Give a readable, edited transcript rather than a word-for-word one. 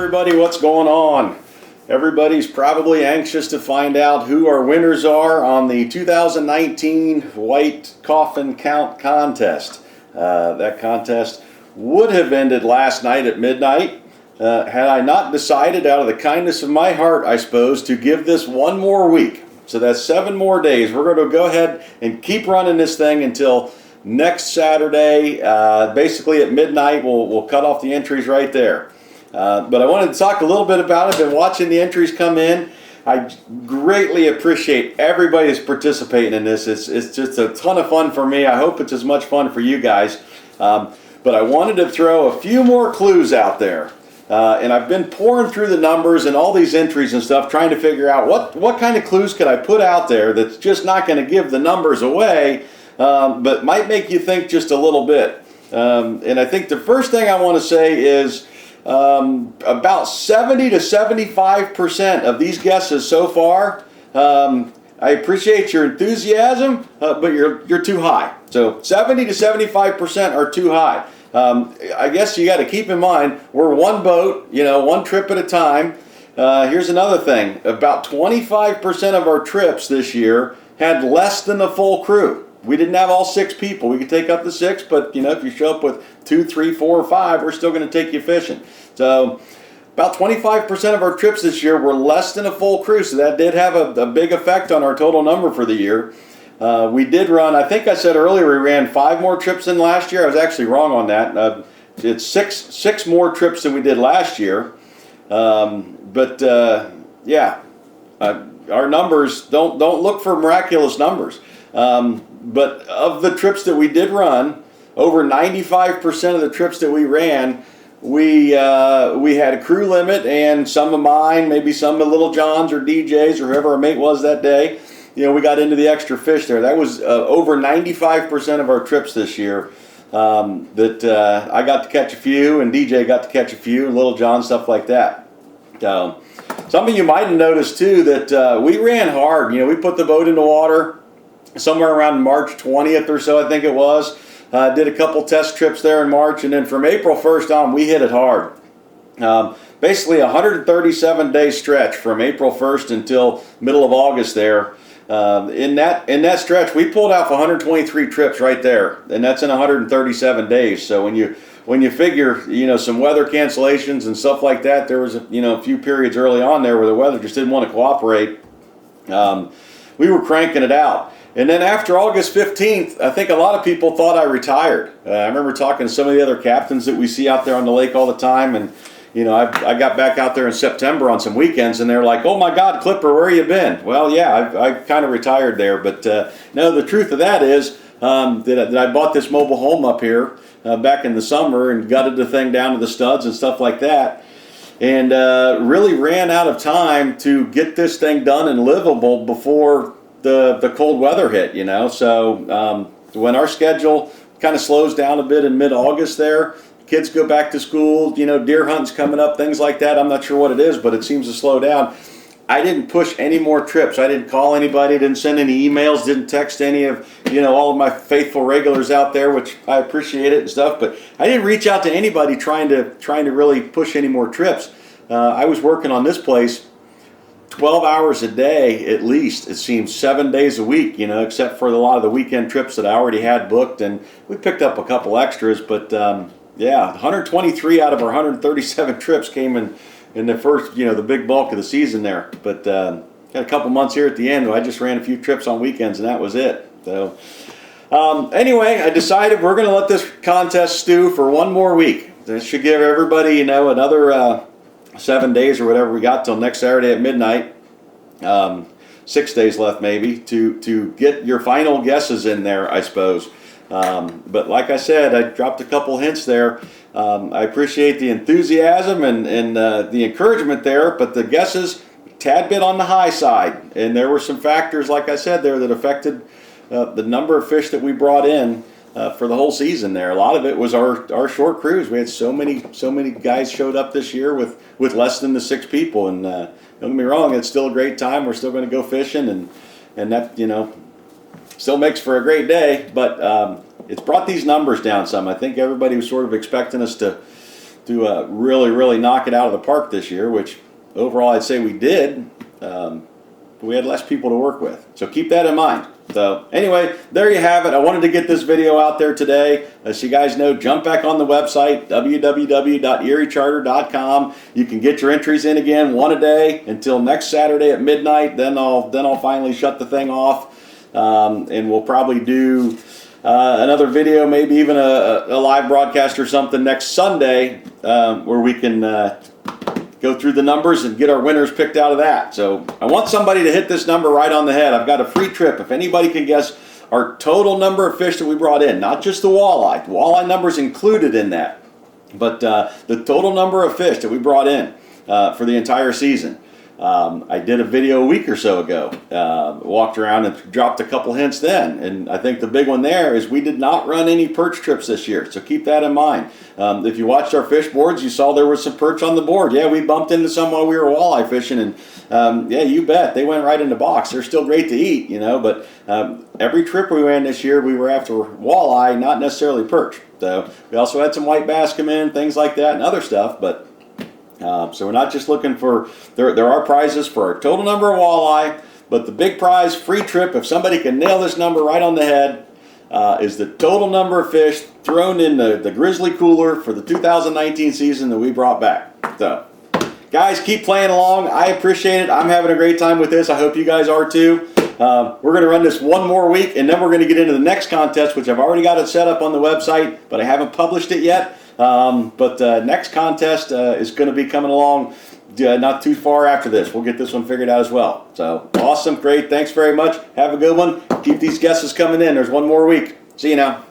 everybody, what's going on? Everybody's probably anxious to find out who our winners are on the 2019 White Coffin Count Contest. That contest would have ended last night at midnight had I not decided, out of the kindness of my heart, I suppose, to give this one more week. So that's 7 more days. We're going to go ahead and keep running this thing until next Saturday. Basically at midnight, we'll cut off the entries right there. But I wanted to talk a little bit about it. I've been watching the entries come in. I greatly appreciate everybody that's participating in this. It's just a ton of fun for me. I hope it's as much fun for you guys. But I wanted to throw a few more clues out there. And I've been pouring through the numbers and all these entries and stuff, trying to figure out what kind of clues could I put out there that's just not going to give the numbers away, but might make you think just a little bit. And I think the first thing I want to say is about 70 to 75% of these guesses so far, I appreciate your enthusiasm, but you're too high. So 70 to 75% are too high. I guess you got to keep in mind, we're one boat, one trip at a time. Here's another thing. About 25% of our trips this year had less than a full crew. We didn't have all 6 people. We could take up to 6, but if you show up with 2, 3, 4, or 5, we're still going to take you fishing. So about 25% of our trips this year were less than a full crew, so that did have a big effect on our total number for the year. We did run, I think I said earlier, we ran 5 more trips than last year. I was actually wrong on that. It's six more trips than we did last year. Yeah, our numbers don't look for miraculous numbers. But of the trips that we did run, over 95% of the trips that we ran, we had a crew limit, and some of mine, maybe some of Little John's or DJ's or whoever our mate was that day, we got into the extra fish there. That was over 95% of our trips this year. I got to catch a few, and DJ got to catch a few, and Little John, stuff like that. Some of you might have noticed too that we ran hard. We put the boat in the water somewhere around March 20th or so, I think it was. Did a couple test trips there in March, and then from April 1st on, we hit it hard. Basically a 137-day stretch from April 1st until middle of August there. In that stretch, we pulled out 123 trips right there, and that's in 137 days. So when you figure, some weather cancellations and stuff like that, there was a few periods early on there where the weather just didn't want to cooperate. We were cranking it out. And then after August 15th, I think a lot of people thought I retired. I remember talking to some of the other captains that we see out there on the lake all the time, and I got back out there in September on some weekends, and they're like, "Oh my God, Clipper, where you been?" Well, yeah, I kind of retired there, but no, the truth of that is that I bought this mobile home up here back in the summer and gutted the thing down to the studs and stuff like that, and really ran out of time to get this thing done and livable before the cold weather hit. So when our schedule kind of slows down a bit in mid-August there, kids go back to school, deer hunting's coming up, things like that. I'm not sure what it is, but it seems to slow down. I didn't push any more trips. I didn't call anybody, didn't send any emails, didn't text any of, all of my faithful regulars out there, which I appreciate it and stuff, but I didn't reach out to anybody trying to really push any more trips. I was working on this place 12 hours a day at least. It seems 7 days a week, except for a lot of the weekend trips that I already had booked, and we picked up a couple extras, but yeah, 123 out of our 137 trips came in the first, the big bulk of the season there. But got a couple months here at the end where I just ran a few trips on weekends, and that was it. So anyway, I decided we're going to let this contest stew for one more week. This should give everybody, another 7 days or whatever we got till next Saturday at midnight. 6 days left maybe to get your final guesses in there, I suppose. But like I said, I dropped a couple hints there. I appreciate the enthusiasm and the encouragement there, but the guesses, tad bit on the high side. And there were some factors, like I said there, that affected the number of fish that we brought in for the whole season there. A lot of it was our short crews. We had so many guys showed up this year with less than the 6 people. And don't get me wrong, it's still a great time. We're still going to go fishing, and that, still makes for a great day, but it's brought these numbers down some. I think everybody was sort of expecting us to to really, really knock it out of the park this year, which overall I'd say we did. But we had less people to work with. So keep that in mind. So anyway, there you have it. I wanted to get this video out there today. As you guys know, jump back on the website, www.eriecharter.com. You can get your entries in again, one a day until next Saturday at midnight. Then I'll finally shut the thing off. And we'll probably do another video, maybe even a live broadcast or something next Sunday, where we can go through the numbers and get our winners picked out of that. So I want somebody to hit this number right on the head. I've got a free trip. If anybody can guess our total number of fish that we brought in, not just the walleye. The walleye number is included in that, but the total number of fish that we brought in for the entire season. I did a video a week or so ago, walked around and dropped a couple hints then, and I think the big one there is we did not run any perch trips this year, so keep that in mind. If you watched our fish boards, you saw there was some perch on the board. Yeah, we bumped into some while we were walleye fishing, and yeah, you bet, they went right in the box. They're still great to eat, you know, but every trip we ran this year, we were after walleye, not necessarily perch. So we also had some white bass come in, things like that, and other stuff, but so we're not just looking for, there are prizes for our total number of walleye, but the big prize, free trip, if somebody can nail this number right on the head, is the total number of fish thrown in the Grizzly cooler for the 2019 season that we brought back. So, guys, keep playing along. I appreciate it. I'm having a great time with this. I hope you guys are too. We're going to run this one more week, and then we're going to get into the next contest, which I've already got it set up on the website, but I haven't published it yet. But next contest is going to be coming along not too far after this. We'll get this one figured out as well. So awesome, great, thanks very much. Have a good one. Keep these guesses coming in. There's one more week. See you now.